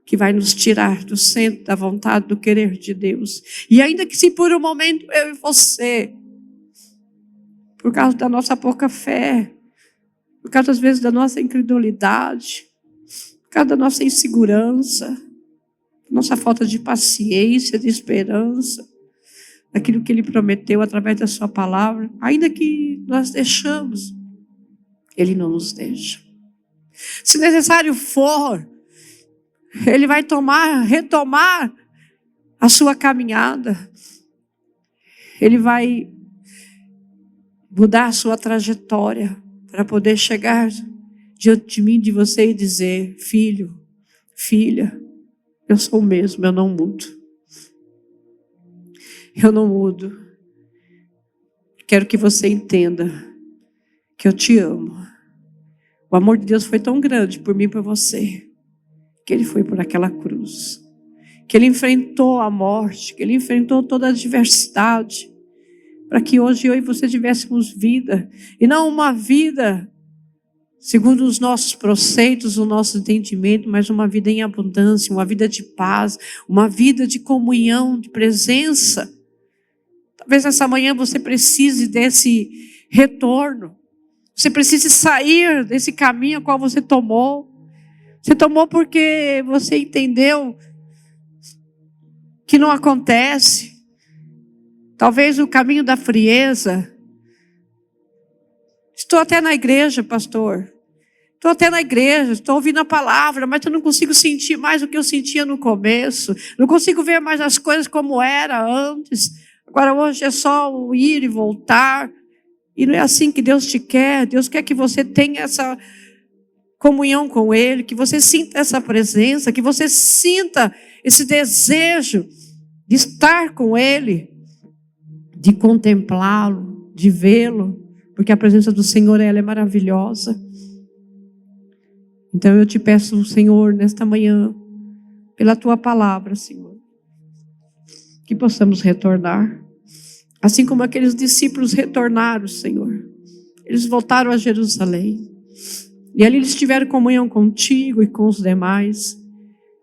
S3: que vai nos tirar do centro da vontade, do querer de Deus. E ainda que se por um momento eu e você, por causa da nossa pouca fé, por causa às vezes da nossa incredulidade, por causa da nossa insegurança, nossa falta de paciência, de esperança, daquilo que Ele prometeu através da sua palavra, ainda que nós deixamos, Ele não nos deixa. Se necessário for, Ele vai retomar a sua caminhada. Ele vai mudar a sua trajetória para poder chegar diante de mim, de você e dizer: filho, filha, eu sou o mesmo, eu não mudo. Eu não mudo. Quero que você entenda que eu te amo. O amor de Deus foi tão grande por mim e por você, que Ele foi por aquela cruz. Que Ele enfrentou a morte, que Ele enfrentou toda a adversidade, para que hoje eu e você tivéssemos vida. E não uma vida segundo os nossos preceitos, o nosso entendimento, mas uma vida em abundância, uma vida de paz, uma vida de comunhão, de presença. Talvez essa manhã você precise desse retorno. Você precise sair desse caminho ao qual você tomou. Você tomou porque você entendeu que não acontece. Talvez o caminho da frieza. Estou até na igreja, pastor. Estou até na igreja, estou ouvindo a palavra, mas eu não consigo sentir mais o que eu sentia no começo. Não consigo ver mais as coisas como era antes. Agora hoje é só o ir e voltar. E não é assim que Deus te quer. Deus quer que você tenha essa comunhão com Ele, que você sinta essa presença, que você sinta esse desejo de estar com Ele, de contemplá-lo, de vê-lo, porque a presença do Senhor, ela é maravilhosa. Então eu te peço, Senhor, nesta manhã, pela Tua palavra, Senhor, que possamos retornar Assim como aqueles discípulos retornaram, Senhor. Eles voltaram a Jerusalém. E ali eles tiveram comunhão contigo e com os demais.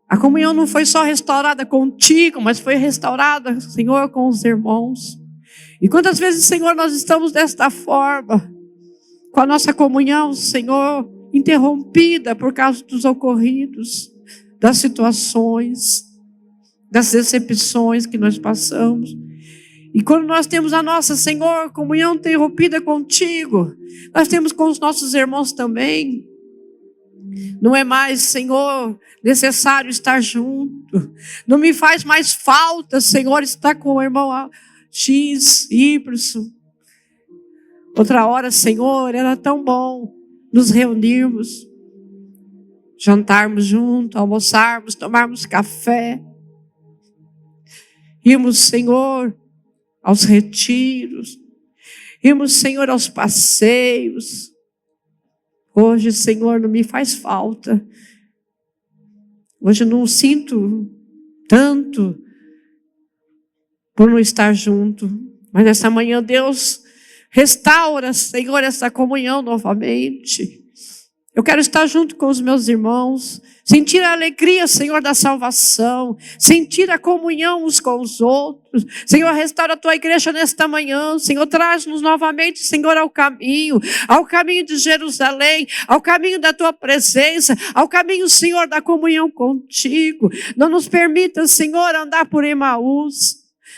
S3: A comunhão não foi só restaurada contigo, mas foi restaurada, Senhor, com os irmãos. E quantas vezes, Senhor, nós estamos desta forma, com a nossa comunhão, Senhor, interrompida por causa dos ocorridos, das situações, das decepções que nós passamos. E quando nós temos a nossa, Senhor, comunhão interrompida contigo, nós temos com os nossos irmãos também. Não é mais, Senhor, necessário estar junto. Não me faz mais falta, Senhor, estar com o irmão X, Y. Outra hora, Senhor, era tão bom nos reunirmos, jantarmos juntos, almoçarmos, tomarmos café. Irmos, Senhor, aos retiros. Irmos, Senhor, aos passeios. Hoje, Senhor, não me faz falta. Hoje eu não sinto tanto por não estar junto. Mas nessa manhã, Deus restaura, Senhor, essa comunhão novamente. Eu quero estar junto com os meus irmãos, sentir a alegria, Senhor, da salvação, sentir a comunhão uns com os outros. Senhor, restaura a tua igreja nesta manhã. Senhor, traz-nos novamente, Senhor, ao caminho de Jerusalém, ao caminho da tua presença, ao caminho, Senhor, da comunhão contigo. Não nos permita, Senhor, andar por Emaús.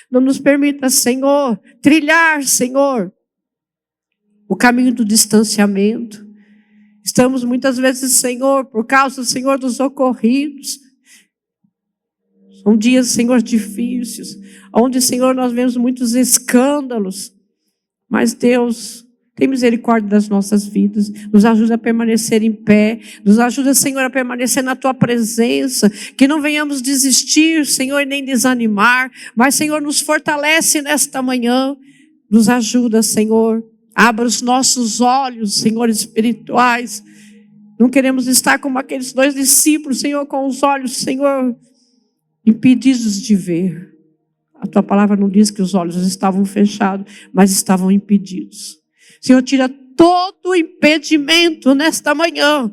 S3: Não nos permita, Senhor, trilhar, Senhor, o caminho do distanciamento. Estamos muitas vezes, Senhor, por causa, Senhor, dos ocorridos. São dias, Senhor, difíceis, onde, Senhor, nós vemos muitos escândalos. Mas Deus, tem misericórdia das nossas vidas. Nos ajuda a permanecer em pé. Nos ajuda, Senhor, a permanecer na tua presença. Que não venhamos desistir, Senhor, nem desanimar. Mas, Senhor, nos fortalece nesta manhã. Nos ajuda, Senhor. Abra os nossos olhos, Senhor, espirituais. Não queremos estar como aqueles 2 discípulos, Senhor, com os olhos, Senhor, impedidos de ver. A tua palavra não diz que os olhos estavam fechados, mas estavam impedidos. Senhor, tira todo o impedimento nesta manhã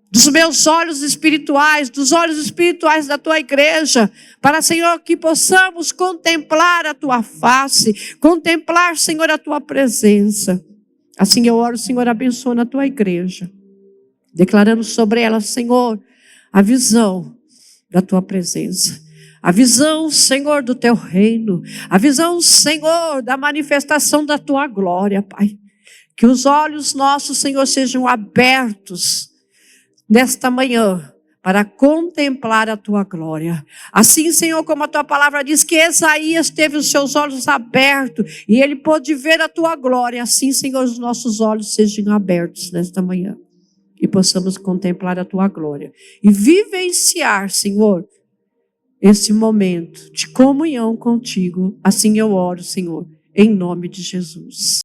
S3: dos meus olhos espirituais, dos olhos espirituais da tua igreja, para, Senhor, que possamos contemplar a tua face, contemplar, Senhor, a tua presença. Assim eu oro, Senhor, abençoa na tua igreja, declarando sobre ela, Senhor, a visão da tua presença, a visão, Senhor, do teu reino, a visão, Senhor, da manifestação da tua glória, Pai. Que os olhos nossos, Senhor, sejam abertos nesta manhã, para contemplar a tua glória. Assim, Senhor, como a tua palavra diz que Isaías teve os seus olhos abertos e ele pôde ver a tua glória. Assim, Senhor, os nossos olhos sejam abertos nesta manhã e possamos contemplar a tua glória e vivenciar, Senhor, esse momento de comunhão contigo. Assim eu oro, Senhor, em nome de Jesus.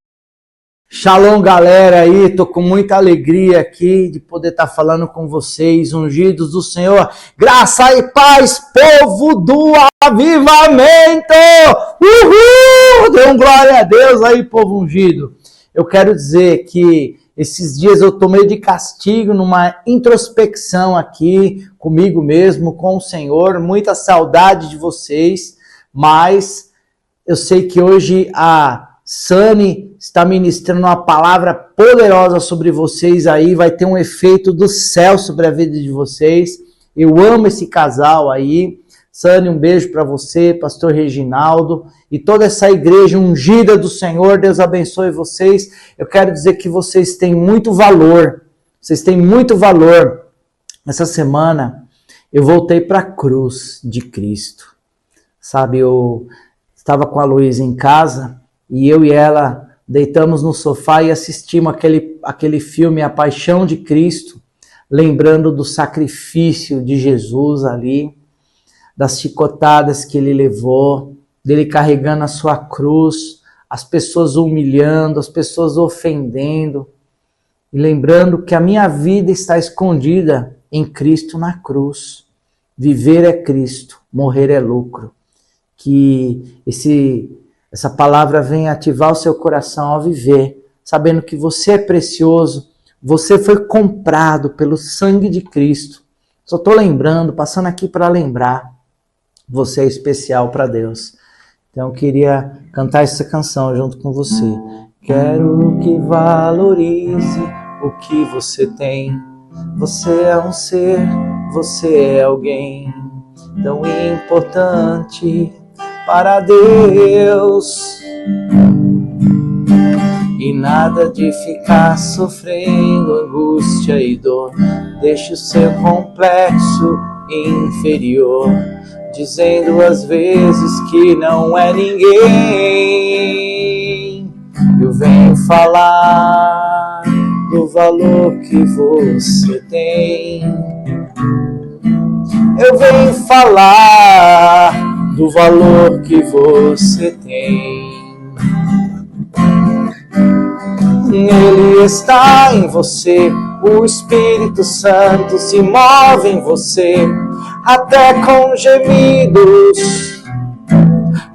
S4: Shalom, galera, aí, tô com muita alegria aqui de poder estar falando com vocês, ungidos do Senhor. Graça e paz, povo do avivamento! Uhul! Dê um glória a Deus aí, povo ungido. Eu quero dizer que esses dias eu tomei de castigo numa introspecção aqui, comigo mesmo, com o Senhor, muita saudade de vocês, mas eu sei que hoje a Sani está ministrando uma palavra poderosa sobre vocês aí, vai ter um efeito do céu sobre a vida de vocês. Eu amo esse casal aí. Sani, um beijo para você, pastor Reginaldo e toda essa igreja ungida do Senhor. Deus abençoe vocês. Eu quero dizer que vocês têm muito valor. Vocês têm muito valor. Essa semana eu voltei para a cruz de Cristo. Sabe, eu estava com a Luísa em casa e eu e ela deitamos no sofá e assistimos aquele filme A Paixão de Cristo, lembrando do sacrifício de Jesus ali, das chicotadas que ele levou, dele carregando a sua cruz, as pessoas humilhando, as pessoas ofendendo, e lembrando que a minha vida está escondida em Cristo na cruz. Viver é Cristo, morrer é lucro. Que esse essa palavra venha ativar o seu coração ao viver, sabendo que você é precioso, você foi comprado pelo sangue de Cristo. Só estou lembrando, passando aqui para lembrar, você é especial para Deus. Então eu queria cantar essa canção junto com você. Quero que valorize o que você tem. Você é um ser, você é alguém tão importante para Deus. E nada de ficar sofrendo angústia e dor. Deixe o seu complexo inferior, dizendo às vezes que não é ninguém. Eu venho falar do valor que você tem. Eu venho falar do valor que você tem. Ele está em você, o Espírito Santo se move em você, até com gemidos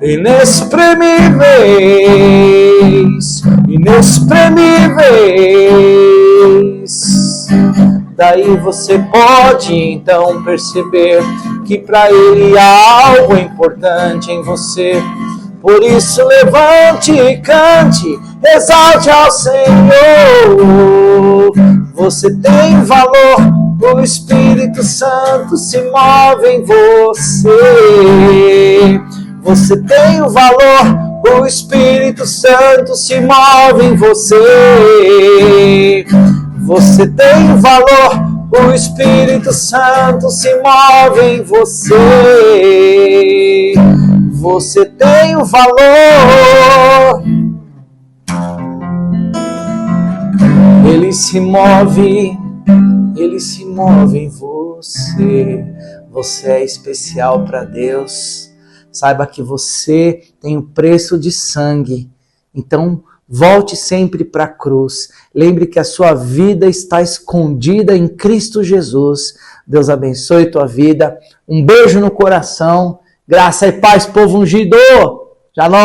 S4: inexprimíveis, inexprimíveis. Daí você pode então perceber que para Ele há algo importante em você. Por isso levante e cante, exalte ao Senhor. Você tem valor, o Espírito Santo se move em você. Você tem o valor, o Espírito Santo se move em você. Você tem o valor, o Espírito Santo se move em você. Você tem o valor. Ele se move em você. Você é especial para Deus. Saiba que você tem o preço de sangue. Então, volte sempre para a cruz. Lembre que a sua vida está escondida em Cristo Jesus. Deus abençoe tua vida. Um beijo no coração. Graça e paz, povo ungido. Shalom.